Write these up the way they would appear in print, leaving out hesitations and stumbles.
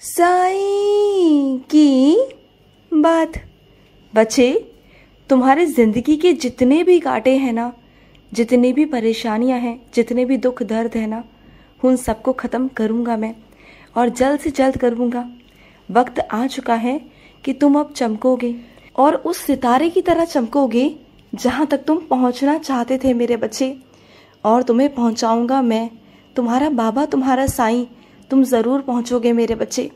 साईं की बात। बच्चे, तुम्हारे ज़िंदगी के जितने भी कांटे हैं ना, जितनी भी परेशानियां हैं, जितने भी दुख दर्द है ना, उन सबको ख़त्म करूँगा मैं, और जल्द से जल्द करूँगा। वक्त आ चुका है कि तुम अब चमकोगे और उस सितारे की तरह चमकोगे जहाँ तक तुम पहुँचना चाहते थे मेरे बच्चे। और तुम्हें पहुँचाऊँगा मैं, तुम्हारा बाबा, तुम्हारा साईं। तुम ज़रूर पहुँचोगे मेरे बच्चे।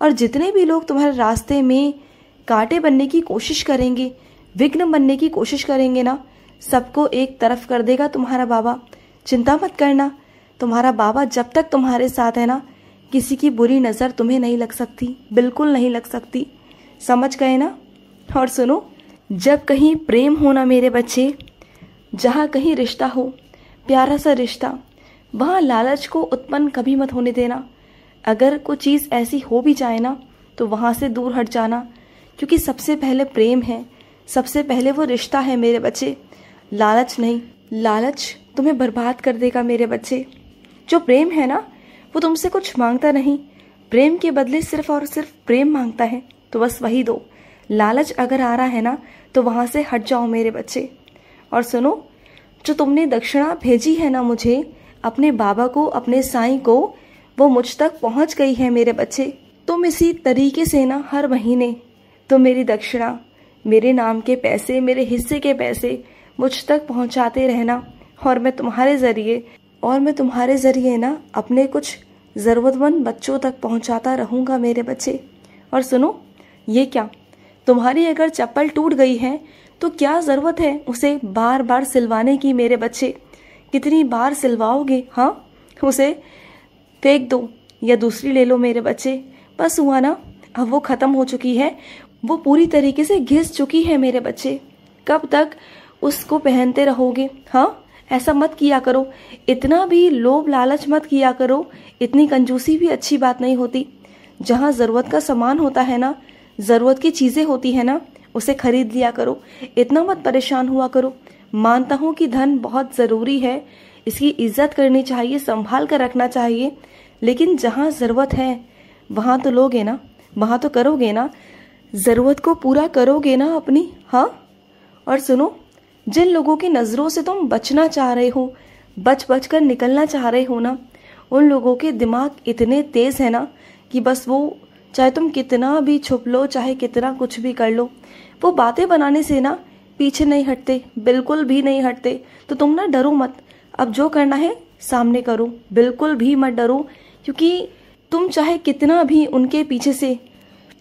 और जितने भी लोग तुम्हारे रास्ते में कांटे बनने की कोशिश करेंगे, विघ्न बनने की कोशिश करेंगे ना, सबको एक तरफ कर देगा तुम्हारा बाबा। चिंता मत करना, तुम्हारा बाबा जब तक तुम्हारे साथ है ना, किसी की बुरी नज़र तुम्हें नहीं लग सकती, बिल्कुल नहीं लग सकती। समझ गए ना? और सुनो, जब कहीं प्रेम हो ना मेरे बच्चे, जहाँ कहीं रिश्ता हो, प्यारा सा रिश्ता, वहाँ लालच को उत्पन्न कभी मत होने देना। अगर कोई चीज़ ऐसी हो भी जाए ना, तो वहाँ से दूर हट जाना, क्योंकि सबसे पहले प्रेम है, सबसे पहले वो रिश्ता है मेरे बच्चे, लालच नहीं। लालच तुम्हें बर्बाद कर देगा मेरे बच्चे। जो प्रेम है ना, वो तुमसे कुछ मांगता नहीं, प्रेम के बदले सिर्फ और सिर्फ प्रेम मांगता है, तो बस वही दो। लालच अगर आ रहा है ना, तो वहाँ से हट जाओ मेरे बच्चे। और सुनो, जो तुमने दक्षिणा भेजी है ना मुझे, अपने बाबा को, अपने साईं को, वो मुझ तक पहुँच गई है मेरे बच्चे। तुम इसी तरीके से ना हर महीने तुम मेरी दक्षिणा, मेरे नाम के पैसे, मेरे हिस्से के पैसे मुझ तक पहुँचाते रहना, और मैं तुम्हारे ज़रिए ना अपने कुछ ज़रूरतमंद बच्चों तक पहुँचाता रहूँगा मेरे बच्चे। और सुनो, ये क्या, तुम्हारी अगर चप्पल टूट गई है तो क्या ज़रूरत है उसे बार बार सिलवाने की मेरे बच्चे? कितनी बार सिलवाओगे? हाँ, उसे फेंक दो या दूसरी ले लो मेरे बच्चे। बस हुआ ना, अब वो ख़त्म हो चुकी है, वो पूरी तरीके से घिस चुकी है मेरे बच्चे। कब तक उसको पहनते रहोगे? हाँ, ऐसा मत किया करो, इतना भी लोभ लालच मत किया करो, इतनी कंजूसी भी अच्छी बात नहीं होती। जहाँ ज़रूरत का सामान होता है ना, ज़रूरत की चीज़ें होती है ना, उसे खरीद लिया करो, इतना मत परेशान हुआ करो। मानता हूँ कि धन बहुत ज़रूरी है, इसकी इज्जत करनी चाहिए, संभाल कर रखना चाहिए, लेकिन जहाँ ज़रूरत है वहाँ तो लोगे ना, वहाँ तो करोगे ना, ज़रूरत को पूरा करोगे ना अपनी। हाँ, और सुनो, जिन लोगों की नज़रों से तुम बचना चाह रहे हो, बच बच कर निकलना चाह रहे हो ना, उन लोगों के दिमाग इतने तेज़ है ना कि बस वो, चाहे तुम कितना भी छुप लो, चाहे कितना कुछ भी कर लो, वो बातें बनाने से ना पीछे नहीं हटते, बिल्कुल भी नहीं हटते। तो तुम ना डरो मत, अब जो करना है सामने करो, बिल्कुल भी मत डरो, क्योंकि तुम चाहे कितना भी उनके पीछे से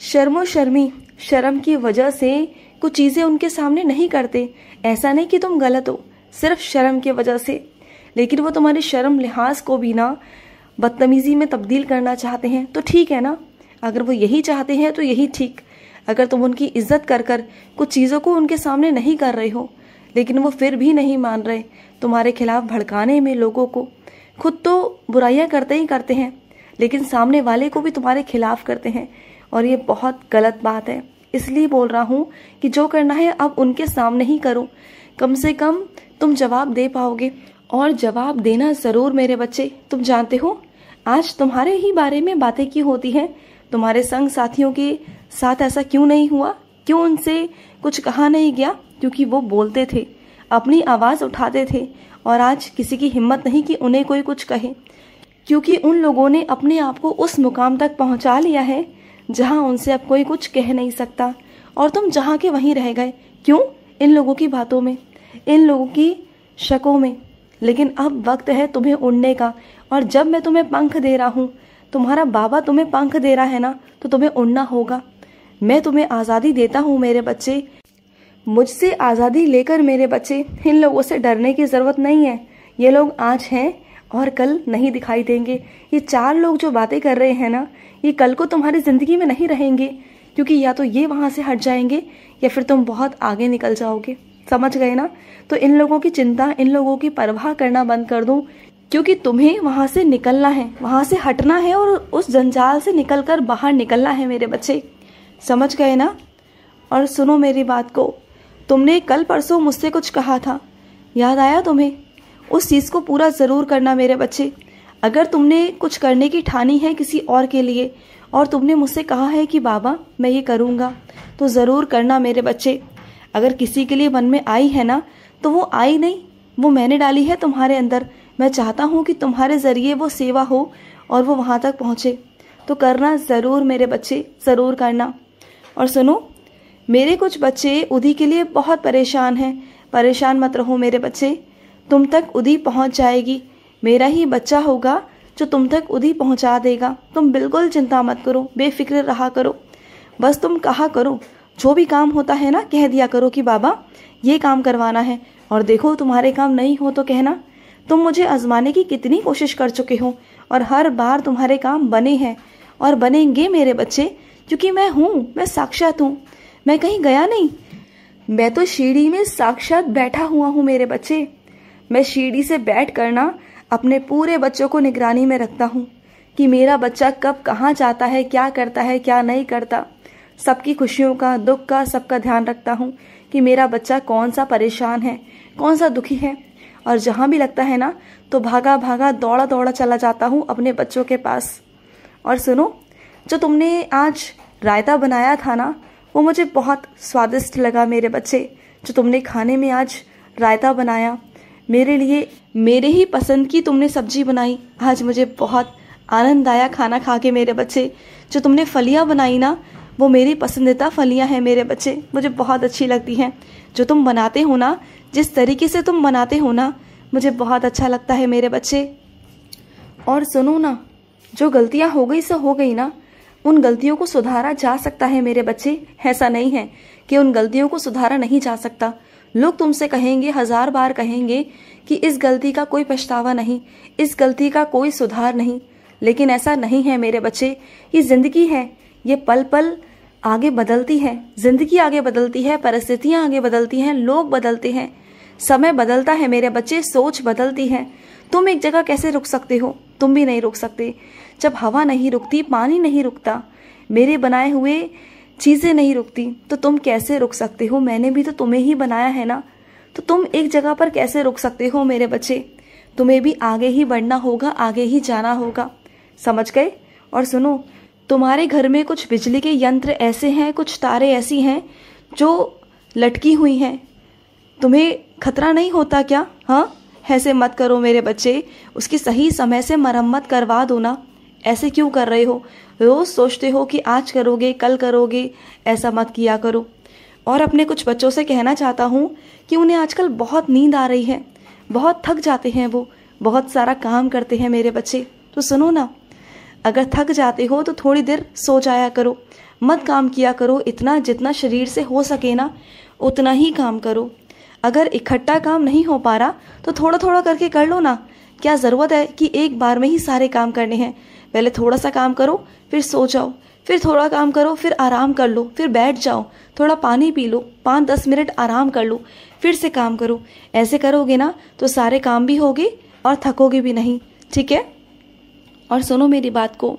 शर्म की वजह से कुछ चीज़ें उनके सामने नहीं करते, ऐसा नहीं कि तुम गलत हो, सिर्फ शर्म की वजह से, लेकिन वो तुम्हारी शर्म लिहाज को भी ना बदतमीजी में तब्दील करना चाहते हैं। तो ठीक है ना, अगर वो यही चाहते हैं तो यही ठीक। अगर तुम उनकी इज्जत कर कर कुछ चीज़ों को उनके सामने नहीं कर रहे हो, लेकिन वो फिर भी नहीं मान रहे, तुम्हारे खिलाफ भड़काने में लोगों को, खुद तो बुराइयां करते ही करते हैं, लेकिन सामने वाले को भी तुम्हारे खिलाफ करते हैं, और ये बहुत गलत बात है। इसलिए बोल रहा हूँ कि जो करना है अब उनके सामने ही करो, कम से कम तुम जवाब दे पाओगे, और जवाब देना ज़रूर मेरे बच्चे। तुम जानते हो, आज तुम्हारे ही बारे में बातें क्यों होती हैं? तुम्हारे संग साथियों के साथ ऐसा क्यों नहीं हुआ? क्यों उनसे कुछ कहा नहीं गया? क्योंकि वो बोलते थे, अपनी आवाज़ उठाते थे, और आज किसी की हिम्मत नहीं कि उन्हें कोई कुछ कहे, क्योंकि उन लोगों ने अपने आप को उस मुकाम तक पहुंचा लिया है जहां उनसे अब कोई कुछ कह नहीं सकता, और तुम जहां के वहीं रह गए। क्यों? इन लोगों की बातों में, इन लोगों की शकों में। लेकिन अब वक्त है तुम्हें उड़ने का, और जब मैं तुम्हें पंख दे रहा हूँ, तुम्हारा बाबा तुम्हें पंख दे रहा है ना, तो तुम्हें उड़ना होगा। मैं तुम्हें आज़ादी देता हूँ मेरे बच्चे, मुझसे आज़ादी लेकर मेरे बच्चे। इन लोगों से डरने की ज़रूरत नहीं है, ये लोग आज हैं और कल नहीं दिखाई देंगे। ये चार लोग जो बातें कर रहे हैं ना, ये कल को तुम्हारी ज़िंदगी में नहीं रहेंगे, क्योंकि या तो ये वहाँ से हट जाएंगे या फिर तुम बहुत आगे निकल जाओगे। समझ गए ना? तो इन लोगों की चिंता, इन लोगों की परवाह करना बंद कर दो, क्योंकि तुम्हें वहाँ से निकलना है, वहाँ से हटना है, और उस जंजाल से निकलकर बाहर निकलना है मेरे बच्चे। समझ गए ना? और सुनो मेरी बात को, तुमने कल परसों मुझसे कुछ कहा था, याद आया तुम्हें? उस चीज़ को पूरा ज़रूर करना मेरे बच्चे। अगर तुमने कुछ करने की ठानी है किसी और के लिए, और तुमने मुझसे कहा है कि बाबा मैं ये करूँगा, तो ज़रूर करना मेरे बच्चे। अगर किसी के लिए मन में आई है ना, तो वो आई नहीं, वो मैंने डाली है तुम्हारे अंदर। मैं चाहता हूँ कि तुम्हारे ज़रिए वो सेवा हो और वो वहाँ तक पहुँचे। तो करना ज़रूर मेरे बच्चे, ज़रूर करना। और सुनो, मेरे कुछ बच्चे उदी के लिए बहुत परेशान हैं। परेशान मत रहो मेरे बच्चे, तुम तक उदी पहुँच जाएगी। मेरा ही बच्चा होगा जो तुम तक उदी पहुँचा देगा। तुम बिल्कुल चिंता मत करो, बेफिक्र रहा करो। बस तुम कहा करो, जो भी काम होता है ना कह दिया करो कि बाबा ये काम करवाना है। और देखो तुम्हारे काम नहीं हो तो कहना। तुम मुझे आजमाने की कितनी कोशिश कर चुके हो और हर बार तुम्हारे काम बने हैं और बनेंगे मेरे बच्चे, क्योंकि मैं हूँ, मैं साक्षात हूँ। मैं कहीं गया नहीं, मैं तो सीढ़ी में साक्षात बैठा हुआ हूँ मेरे बच्चे। मैं सीढ़ी से बैठ कर ना अपने पूरे बच्चों को निगरानी में रखता हूँ कि मेरा बच्चा कब कहाँ जाता है, क्या करता है, क्या नहीं करता। सबकी खुशियों का, दुख का, सबका ध्यान रखता हूँ कि मेरा बच्चा कौन सा परेशान है, कौन सा दुखी है। और जहाँ भी लगता है ना, तो भागा भागा दौड़ा दौड़ा चला जाता हूँ अपने बच्चों के पास। और सुनो, जो तुमने आज रायता बनाया था ना, वो मुझे बहुत स्वादिष्ट लगा मेरे बच्चे। जो तुमने खाने में आज रायता बनाया मेरे लिए, मेरे ही पसंद की तुमने सब्जी बनाई, आज मुझे बहुत आनंद आया खाना खा के मेरे बच्चे। जो तुमने फलियाँ बनाई ना, वो मेरी पसंदीदा फलियाँ हैं मेरे बच्चे, मुझे बहुत अच्छी लगती हैं। जो तुम बनाते हो ना, जिस तरीके से तुम बनाते हो ना, मुझे बहुत अच्छा लगता है मेरे बच्चे। और सुनो ना, जो गलतियाँ हो गई सो हो गई ना, उन गलतियों को सुधारा जा सकता है मेरे बच्चे। ऐसा नहीं है कि उन गलतियों को सुधारा नहीं जा सकता। लोग तुमसे कहेंगे, 1000 बार कहेंगे कि इस गलती का कोई पछतावा नहीं, इस गलती का कोई सुधार नहीं, लेकिन ऐसा नहीं है मेरे बच्चे। ये जिंदगी है, ये पल पल आगे बदलती है, जिंदगी आगे बदलती है, परिस्थितियाँ आगे बदलती हैं, लोग बदलते हैं, समय बदलता है मेरे बच्चे, सोच बदलती है। तुम एक जगह कैसे रुक सकते हो? तुम भी नहीं रुक सकते। जब हवा नहीं रुकती, पानी नहीं रुकता, मेरे बनाए हुए चीज़ें नहीं रुकती, तो तुम कैसे रुक सकते हो? मैंने भी तो तुम्हें ही बनाया है ना, तो तुम एक जगह पर कैसे रुक सकते हो मेरे बच्चे? तुम्हें भी आगे ही बढ़ना होगा, आगे ही जाना होगा, समझ गए? और सुनो, तुम्हारे घर में कुछ बिजली के यंत्र ऐसे हैं, कुछ तारें ऐसी हैं जो लटकी हुई हैं, तुम्हें खतरा नहीं होता क्या? हाँ, ऐसे मत करो मेरे बच्चे, उसकी सही समय से मरम्मत करवा दो ना। ऐसे क्यों कर रहे हो? रोज सोचते हो कि आज करोगे, कल करोगे, ऐसा मत किया करो। और अपने कुछ बच्चों से कहना चाहता हूँ कि उन्हें आजकल बहुत नींद आ रही है, बहुत थक जाते हैं, वो बहुत सारा काम करते हैं मेरे बच्चे। तो सुनो ना, अगर थक जाते हो तो थोड़ी देर सो जाया करो, मत काम किया करो इतना, जितना शरीर से हो सके ना उतना ही काम करो। अगर इकट्ठा काम नहीं हो पा रहा तो थोड़ा थोड़ा करके कर लो ना। क्या ज़रूरत है कि एक बार में ही सारे काम करने हैं? पहले थोड़ा सा काम करो, फिर सो जाओ, फिर थोड़ा काम करो, फिर आराम कर लो, फिर बैठ जाओ, थोड़ा पानी पी लो, 5-10 मिनट आराम कर लो, फिर से काम करो। ऐसे करोगे ना तो सारे काम भी होगे और थकोगे भी नहीं, ठीक है? और सुनो मेरी बात को,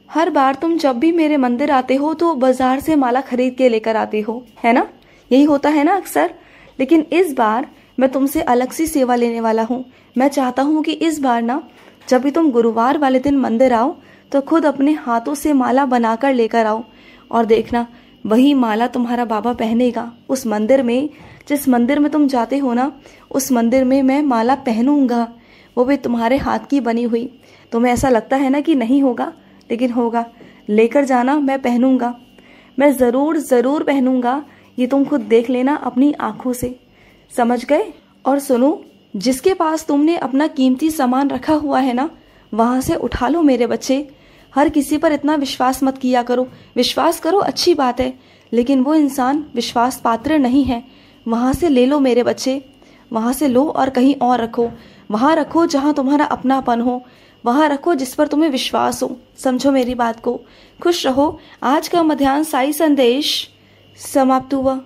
हर बार तुम जब भी मेरे मंदिर आते हो तो बाजार से माला खरीद के लेकर आते हो, है ना? यही होता है ना अक्सर। लेकिन इस बार मैं तुमसे अलग सी सेवा लेने वाला हूँ। मैं चाहता हूँ कि इस बार ना, जब भी तुम गुरुवार वाले दिन मंदिर आओ तो खुद अपने हाथों से माला बनाकर लेकर आओ। और देखना, वही माला तुम्हारा बाबा पहनेगा उस मंदिर में, जिस मंदिर में तुम जाते हो ना, उस मंदिर में मैं माला पहनूंगा, वो भी तुम्हारे हाथ की बनी हुई। तुम्हें ऐसा लगता है ना कि नहीं होगा, लेकिन होगा। लेकर जाना, मैं पहनूंगा, मैं ज़रूर ज़रूर पहनूंगा। ये तुम खुद देख लेना अपनी आंखों से, समझ गए? और सुनो, जिसके पास तुमने अपना कीमती सामान रखा हुआ है ना, वहाँ से उठा लो मेरे बच्चे। हर किसी पर इतना विश्वास मत किया करो। विश्वास करो, अच्छी बात है, लेकिन वो इंसान विश्वास पात्र नहीं है। वहाँ से ले लो मेरे बच्चे, वहाँ से लो और कहीं और रखो। वहाँ रखो जहाँ तुम्हारा अपनापन हो, वहाँ रखो जिस पर तुम्हें विश्वास हो। समझो मेरी बात को। खुश रहो। आज का मध्याह्न साई संदेश समाप्त हुआ।